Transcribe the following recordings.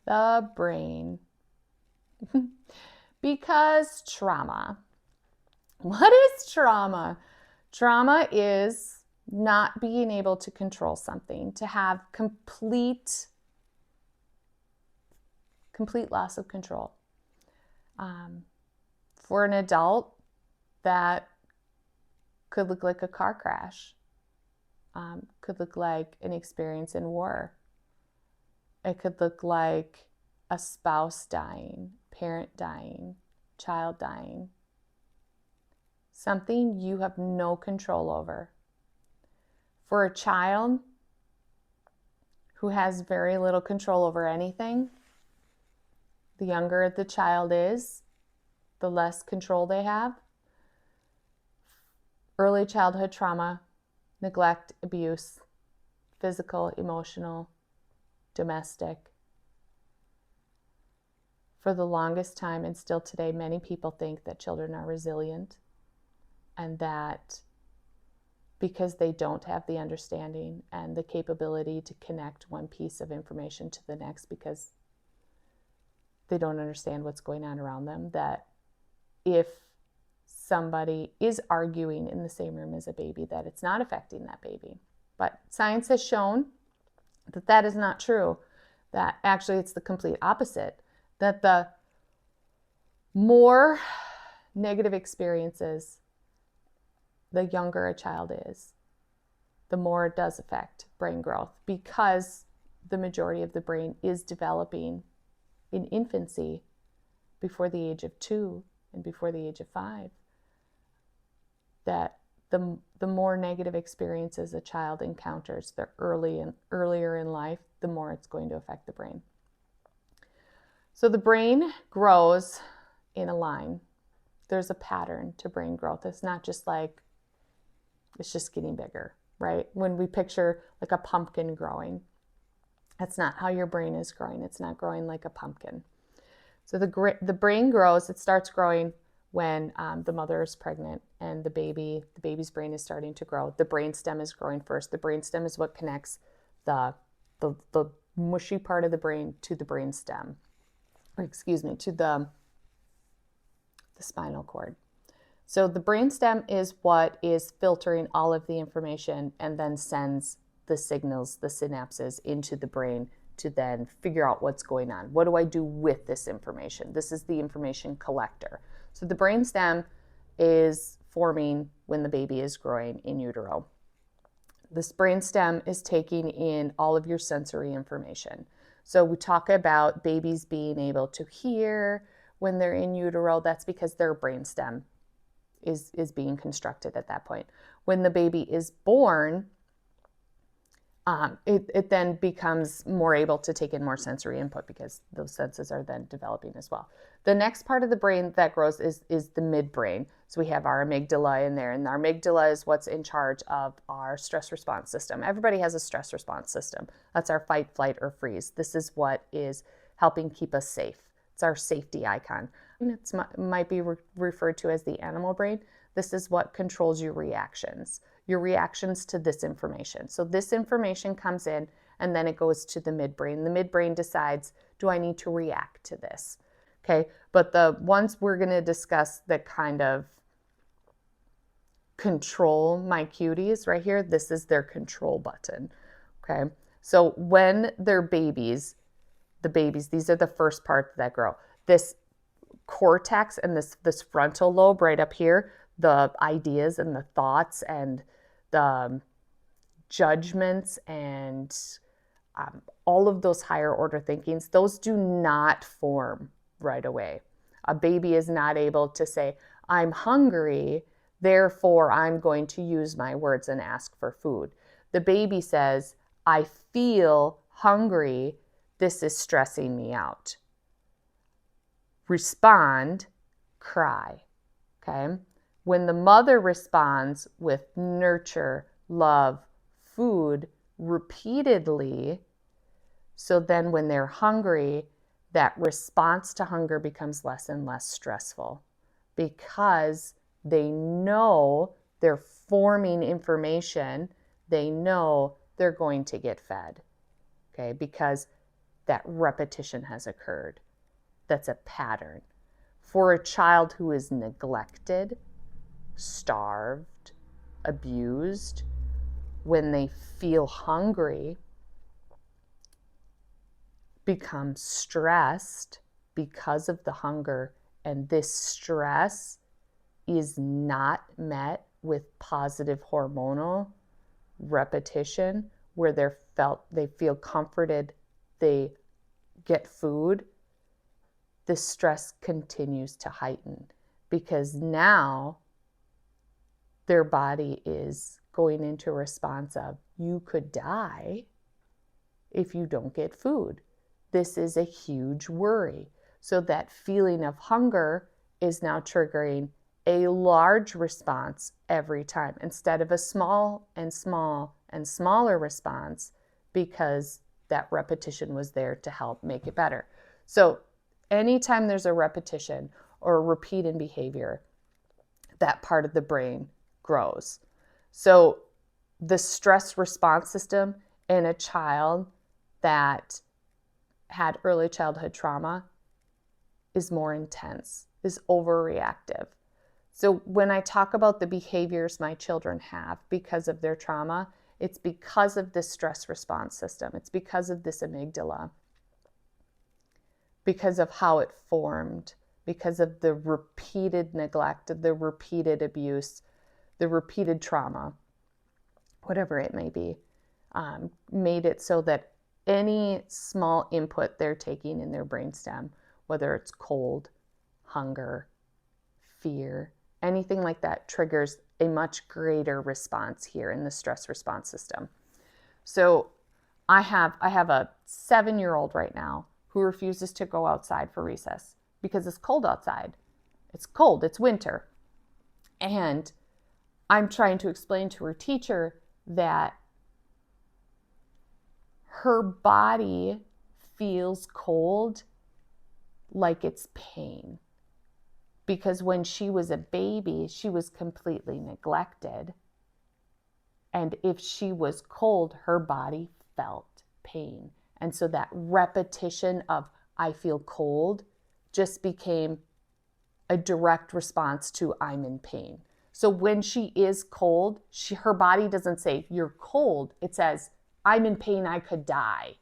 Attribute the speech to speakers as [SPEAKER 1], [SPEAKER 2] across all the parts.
[SPEAKER 1] The brain. Because trauma. What is trauma? Trauma is not being able to control something, to have complete loss of control. For an adult, that could look like a car crash, could look like an experience in war. It could look like a spouse dying, parent dying, child dying. Something you have no control over. For a child who has very little control over anything, the younger the child is, the less control they have. Early childhood trauma, neglect, abuse, physical, emotional, domestic. For the longest time, and still today, many people think that children are resilient, and that because they don't have the understanding and the capability to connect one piece of information to the next because they don't understand what's going on around them, that if somebody is arguing in the same room as a baby, that it's not affecting that baby. But science has shown that that is not true, that actually it's the complete opposite, that the more negative experiences the younger a child is, the more it does affect brain growth, because the majority of the brain is developing in infancy before the age of 2 and before the age of 5. That the more negative experiences a child encounters, the earlier in life, the more it's going to affect the brain. So the brain grows in a line. There's a pattern to brain growth. It's not just like it's just getting bigger, right? When we picture like a pumpkin growing, that's not how your brain is growing. It's not growing like a pumpkin. So the brain grows. It starts growing when the mother is pregnant and the baby's brain is starting to grow. The brainstem is growing first. The brainstem is what connects the mushy part of the brain to the brainstem, or excuse me, to the spinal cord. So the brainstem is what is filtering all of the information and then sends the signals, the synapses, into the brain to then figure out what's going on. What do I do with this information? This is the information collector. So the brainstem is forming when the baby is growing in utero. This brainstem is taking in all of your sensory information. So we talk about babies being able to hear when they're in utero. That's because their brainstem is being constructed at that point. When the baby is born, it then becomes more able to take in more sensory input because those senses are then developing as well. The next part of the brain that grows is the midbrain. So we have our amygdala in there, and our amygdala is what's in charge of our stress response system. Everybody has a stress response system. That's our fight, flight, or freeze. This is what is helping keep us safe. It's our safety icon. It might be referred to as the animal brain. This is what controls your reactions to this information. So this information comes in and then it goes to the midbrain. The midbrain decides, do I need to react to this? Okay, but the ones we're going to discuss that kind of control my cuties right here, this is their control button. Okay, so when they're babies, these are the first parts that grow. This cortex and this frontal lobe right up here, the ideas and the thoughts and the judgments and all of those higher order thinkings, those do not form right away. A baby is not able to say, I'm hungry, therefore I'm going to use my words and ask for food. The baby says, I feel hungry, this is stressing me out. Respond, cry. Okay? When the mother responds with nurture, love, food repeatedly, so then when they're hungry, that response to hunger becomes less and less stressful because they know they're forming information. They know they're going to get fed. Okay? Because that repetition has occurred. That's a pattern. For a child who is neglected, starved, abused, when they feel hungry, become stressed because of the hunger, and this stress is not met with positive hormonal repetition where they feel comforted, they get food, the stress continues to heighten because now their body is going into a response of, you could die if you don't get food. This is a huge worry. So that feeling of hunger is now triggering a large response every time instead of a small and small and smaller response, because that repetition was there to help make it better. So anytime there's a repetition or a repeat in behavior, that part of the brain grows. So the stress response system in a child that had early childhood trauma is more intense, is overreactive. So when I talk about the behaviors my children have because of their trauma, it's because of this stress response system. It's because of this amygdala, because of how it formed, because of the repeated neglect, the repeated abuse, the repeated trauma, whatever it may be, made it so that any small input they're taking in their brainstem, whether it's cold, hunger, fear, anything like that, triggers a much greater response here in the stress response system. So I have a 7-year-old right now who refuses to go outside for recess because it's cold outside. It's cold, it's winter. And I'm trying to explain to her teacher that her body feels cold like it's pain. Because when she was a baby, she was completely neglected. And if she was cold, her body felt pain. And so that repetition of, I feel cold, just became a direct response to, I'm in pain. So when she is cold, her body doesn't say, you're cold. It says, I'm in pain, I could die.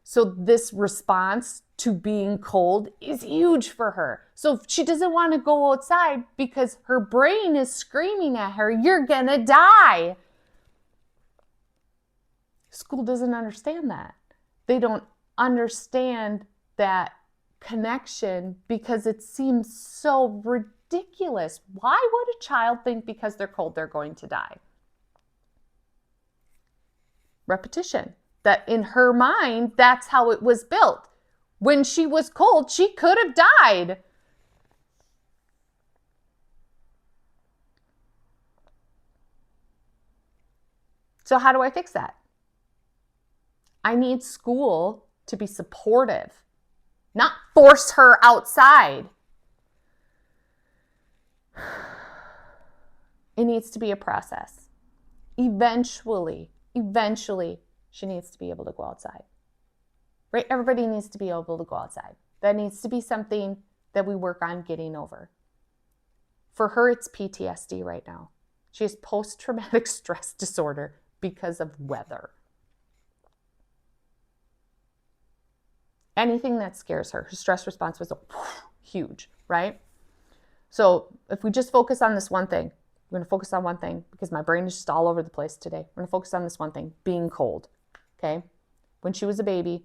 [SPEAKER 1] So this response to being cold is huge for her. So she doesn't want to go outside because her brain is screaming at her, you're gonna die. School doesn't understand that. They don't understand that connection because it seems so ridiculous. Why would a child think because they're cold they're going to die? Repetition. That in her mind, that's how it was built. When she was cold, she could have died. So how do I fix that? I need school to be supportive, not force her outside. It needs to be a process. Eventually, she needs to be able to go outside. Right? Everybody needs to be able to go outside. That needs to be something that we work on getting over. For her, it's PTSD right now. She has post-traumatic stress disorder because of weather. Anything that scares her, her stress response was huge, right? So if we just focus on this one thing, we're going to focus on one thing because my brain is just all over the place today. We're going to focus on this one thing, being cold, okay? When she was a baby,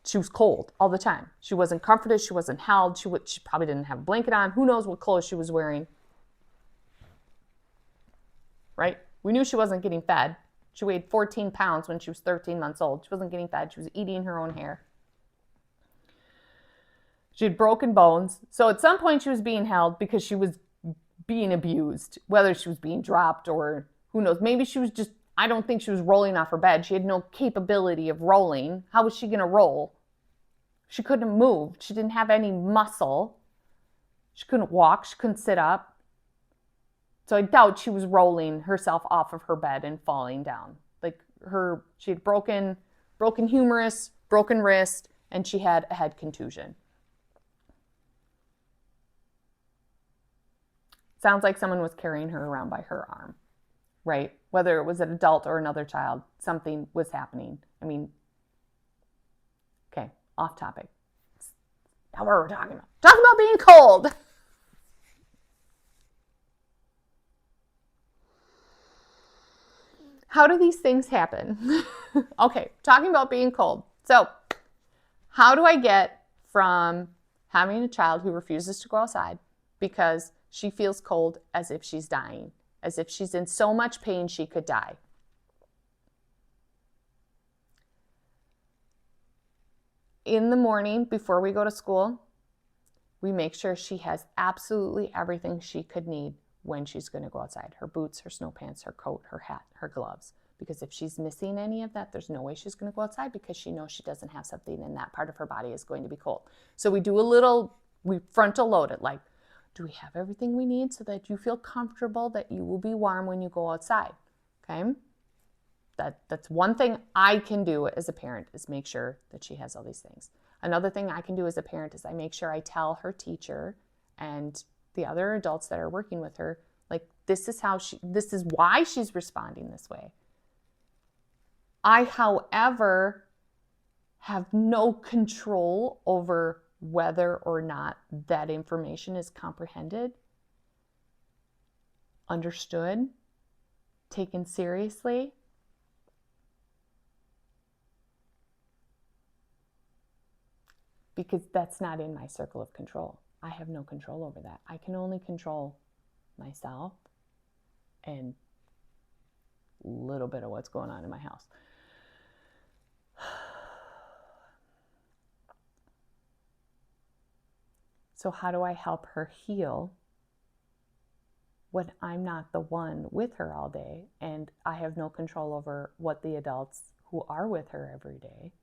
[SPEAKER 1] she was cold all the time. She wasn't comforted. She wasn't held. She probably didn't have a blanket on. Who knows what clothes she was wearing, right? We knew she wasn't getting fed. She weighed 14 pounds when she was 13 months old. She wasn't getting fed. She was eating her own hair. She had broken bones. So at some point she was being held because she was being abused, whether she was being dropped or who knows. Maybe she was just, I don't think she was rolling off her bed. She had no capability of rolling. How was she going to roll? She couldn't move. She didn't have any muscle. She couldn't walk. She couldn't sit up. So I doubt she was rolling herself off of her bed and falling down. Like she had broken broken humerus, broken wrist, and she had a head contusion. Sounds like someone was carrying her around by her arm, right? Whether it was an adult or another child, something was happening. I mean, okay, off topic. Now what are we talking about? Talking about being cold. How do these things happen? Okay, talking about being cold. So, how do I get from having a child who refuses to go outside because she feels cold as if she's dying, as if she's in so much pain she could die? In the morning before we go to school, we make sure she has absolutely everything she could need when she's going to go outside. Her boots, her snow pants, her coat, her hat, her gloves. Because if she's missing any of that, there's no way she's going to go outside because she knows she doesn't have something and that part of her body is going to be cold. So we frontal load it, like, do we have everything we need so that you feel comfortable that you will be warm when you go outside? Okay? That's one thing I can do as a parent, is make sure that she has all these things. Another thing I can do as a parent is I make sure I tell her teacher and the other adults that are working with her, like, this is why she's responding this way. I, however, have no control over whether or not that information is comprehended, understood, taken seriously. Because that's not in my circle of control. I have no control over that. I can only control myself and a little bit of what's going on in my house. So how do I help her heal when I'm not the one with her all day and I have no control over what the adults who are with her every day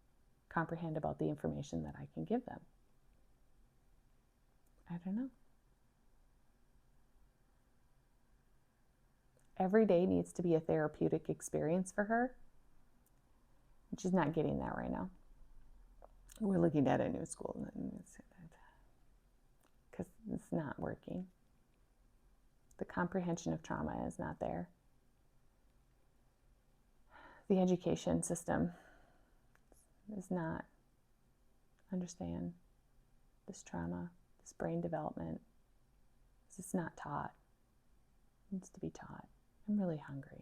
[SPEAKER 1] comprehend about the information that I can give them? I don't know. Every day needs to be a therapeutic experience for her. She's not getting that right now. We're looking at a new school because it's not working. The comprehension of trauma is not there. The education system does not understand this trauma, this brain development. This is not taught. It needs to be taught. I'm really hungry.